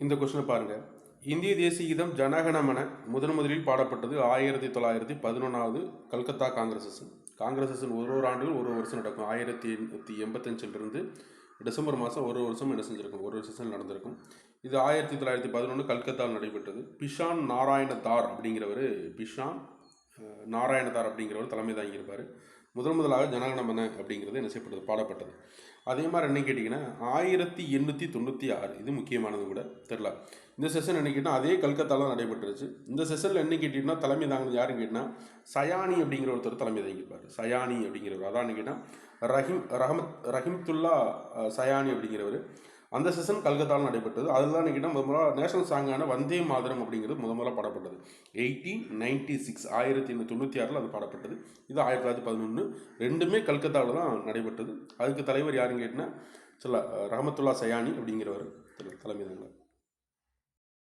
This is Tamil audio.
இந்த கொஸ்டினை பாருங்கள். இந்திய தேசிய கீதம் ஜனகணமன முதலில் பாடப்பட்டது 1911 கல்கத்தா காங்கிரஸ் ஒரு ஆண்டுகள் ஒரு வருஷம் நடக்கும். 1885 டிசம்பர் மாதம் ஒரு வருஷம் என்ன செஞ்சுருக்கும், ஒரு செஷன் நடந்திருக்கும். இது 1911 கல்கத்தாவில் நடைபெற்றது. பிஷான் நாராயணதார் அப்படிங்கிறவர் தலைமை தாங்கியிருப்பார். முதலாக ஜனகணமன அப்படிங்கிறது என்ன செய்யப்பட்டது, பாடப்பட்டது. அதே மாதிரி என்ன கேட்டிங்கன்னா 1896 இது முக்கியமானது கூட தெரில. இந்த செஷன் என்ன கேட்டால் அதே கல்கத்தாவில் நடைபெற்றுச்சு. இந்த செஷனில் என்ன கேட்டிங்கன்னா தலைமை தாங்கினது யாருன்னு கேட்டிங்கன்னா சயானி அப்படிங்கிற ஒருத்தர் தலைமை தாங்கியிருப்பார். சயானி அப்படிங்கிறவர் அதான் கேட்டால் ரஹிமத்துல்லா சயானி அப்படிங்கிறவர். அந்த செஷன் கல்கத்தாவில் நடைபெற்றது. அதில் தான் கேட்டால் முதலாக நேஷனல் சாங்கான வந்தே மாதரம் அப்படிங்கிறது முதல்ல பாடப்பட்டது. 1896 அது பாடப்பட்டது. இது 1911 ரெண்டுமே கல்கத்தாவில் தான் நடைபெற்றது. அதுக்கு தலைவர் யாருன்னு கேட்டினா ரஹமத்துல்லா சயானி அப்படிங்கிறவர் தலைமை தாங்க.